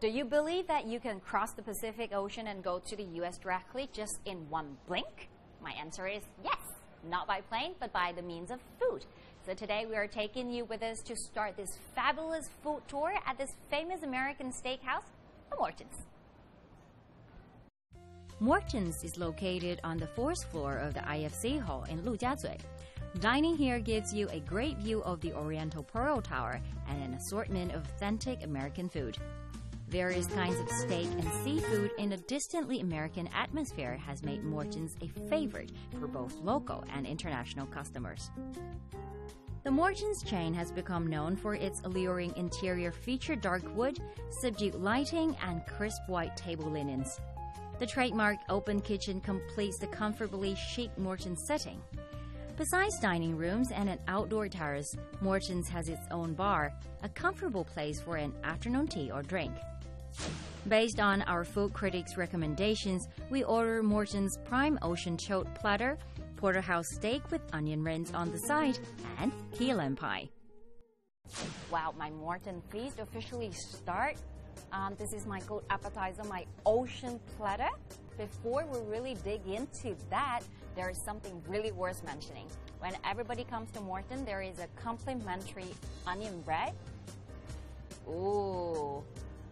Do you believe that you can cross the Pacific Ocean and go to the US directly just in one blink? My answer is yes. Not by plane, but by the means of food. So today we are taking you with us to start this fabulous food tour at this famous American steakhouse, the Morton's. Morton's is located on the 4th floor of the IFC Hall in Lujiazui. Dining here gives you a great view of the Oriental Pearl Tower and an assortment of authentic American food. Various kinds of steak and seafood in a distantly American atmosphere has made Morton's a favorite for both local and international customers. The Morton's chain has become known for its alluring interior feature dark wood, subdued lighting, and crisp white table linens. The trademark open kitchen completes the comfortably chic Morton's setting. Besides dining rooms and an outdoor terrace, Morton's has its own bar, a comfortable place for an afternoon tea or drink. Based on our food critics' recommendations, we order Morton's prime ocean chilled platter, porterhouse steak with onion rings on the side, and key lime pie. Wow, my Morton feast officially starts. This is my good appetizer, my ocean platter. Before we really dig into that, there is something really worth mentioning. When everybody comes to Morton, there is a complimentary onion bread. Ooh,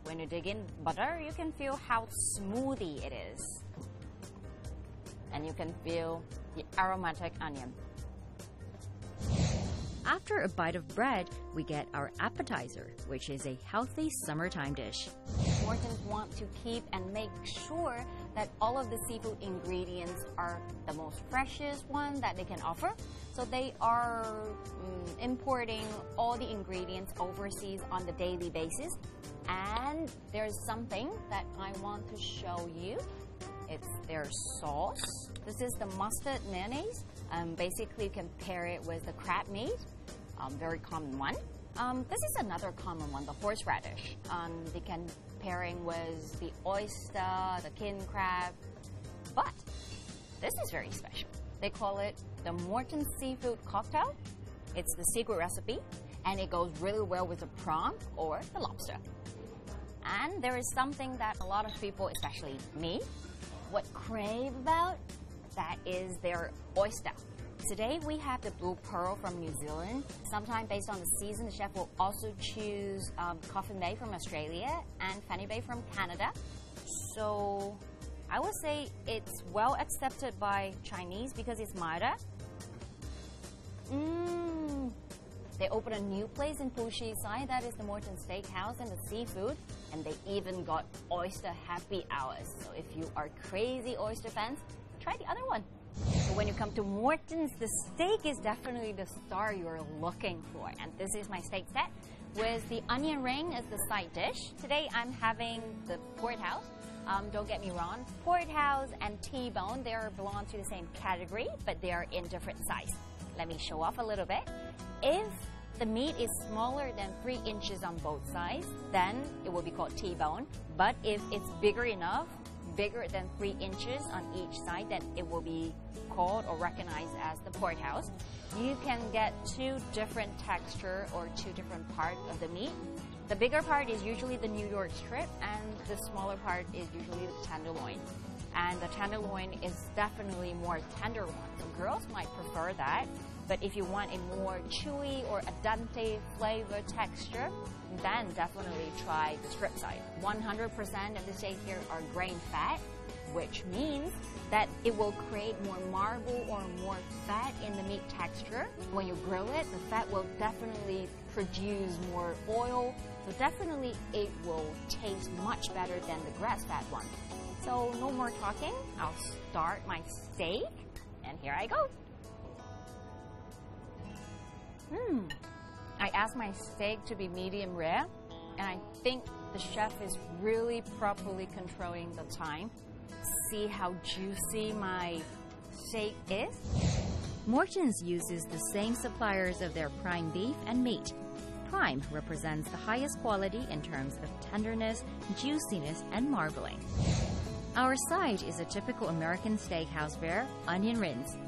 when you dig in butter, you can feel how smoothie it is. And you can feel the aromatic onion. After a bite of bread, we get our appetizer, which is a healthy summertime dish. Morton's want to keep and make sure that all of the seafood ingredients are the most freshest one that they can offer. So they are importing all the ingredients overseas on the daily basis. And there's something that I want to show you. It's their sauce. This is the mustard mayonnaise. Basically, you can pair it with the crab meat, very common one. This is another common one, the horseradish. They can pairing with the oyster, the king crab. But this is very special. They call it the Morton Seafood Cocktail. It's the secret recipe, and it goes really well with the prawn or the lobster. And there is something that a lot of people, especially me, would crave about. That is their oyster. Today we have the blue pearl from New Zealand. Sometimes based on the season, the chef will also choose Coffin Bay from Australia and Fanny Bay from Canada. So I would say it's well accepted by Chinese because it's milder. They opened a new place in Puxi side, that is the Morton Steakhouse and the seafood, and they even got oyster happy hours. So if you are crazy oyster fans, try the other one. So when you come to Morton's, the steak is definitely the star you're looking for. And this is my steak set with the onion ring as the side dish. Today I'm having the porterhouse. Don't get me wrong, porterhouse and T-bone, they belong to the same category, but they are in different size. Let me show off a little bit. If the meat is smaller than 3 inches on both sides, then it will be called T-bone. But if it's bigger enough, bigger than 3 inches on each side, then it will be called or recognized as the porterhouse. You can get 2 different texture or 2 different parts of the meat. The bigger part is usually the New York strip, and the smaller part is usually the tenderloin. And the tenderloin is definitely more tender one. So girls might prefer that. But if you want a more chewy or a dente flavor texture, then definitely try the strip side. 100% of the steak here are grain fat, which means that it will create more marble or more fat in the meat texture. When you grill it, the fat will definitely produce more oil. So definitely it will taste much better than the grass-fed one. So no more talking, I'll start my steak, and here I go. I asked my steak to be medium rare, and I think the chef is really properly controlling the time. See how juicy my steak is? Morton's uses the same suppliers of their prime beef and meat. Prime represents the highest quality in terms of tenderness, juiciness, and marbling. Our side is a typical American steakhouse fare, onion rings.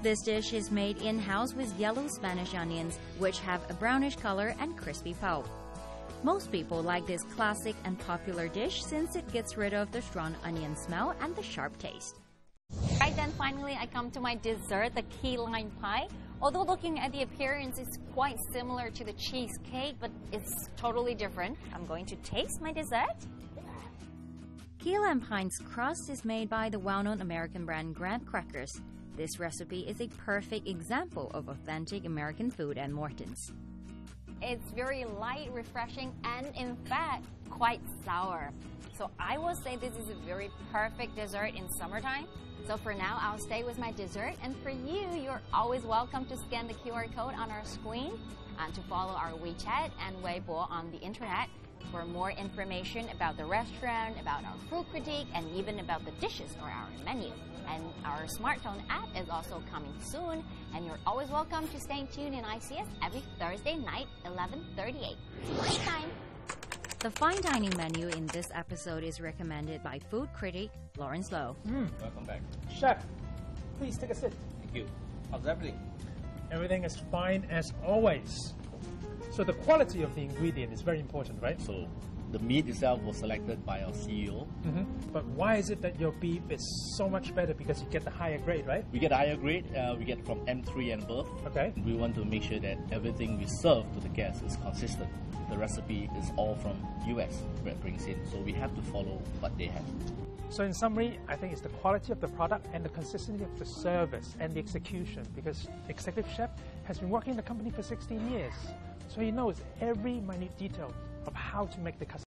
This dish is made in-house with yellow Spanish onions, which have a brownish color and crispy pulp. Most people like this classic and popular dish since it gets rid of the strong onion smell and the sharp taste. Right then, finally, I come to my dessert, the key lime pie. Although looking at the appearance, it's quite similar to the cheesecake, but it's totally different. I'm going to taste my dessert. Key lime pie's crust is made by the well-known American brand Graham Crackers. This recipe is a perfect example of authentic American food at Morton's. It's very light, refreshing, and in fact, quite sour. So I will say this is a very perfect dessert in summertime. So for now, I'll stay with my dessert. And for you, you're always welcome to scan the QR code on our screen and to follow our WeChat and Weibo on the internet for more information about the restaurant, about our food critique, and even about the dishes or our menu. And our smartphone app is also coming soon. And you're always welcome to stay tuned in ICS every Thursday night, 11:38. Next time. The fine dining menu in this episode is recommended by food critic Lawrence Lowe. Welcome back. Chef, please take a sip. Thank you. How's everything? Everything is fine as always. So the quality of the ingredient is very important, right? So, the meat itself was selected by our CEO. But why is it that your beef is so much better? Because you get the higher grade, right? We get a higher grade. We get from M3 and above. Okay. We want to make sure that everything we serve to the guests is consistent. The recipe is all from US where it brings in, so we have to follow what they have. So in summary, I think it's the quality of the product and the consistency of the service and the execution, because Executive Chef has been working in the company for 16 years. So he knows every minute detail of how to make the customer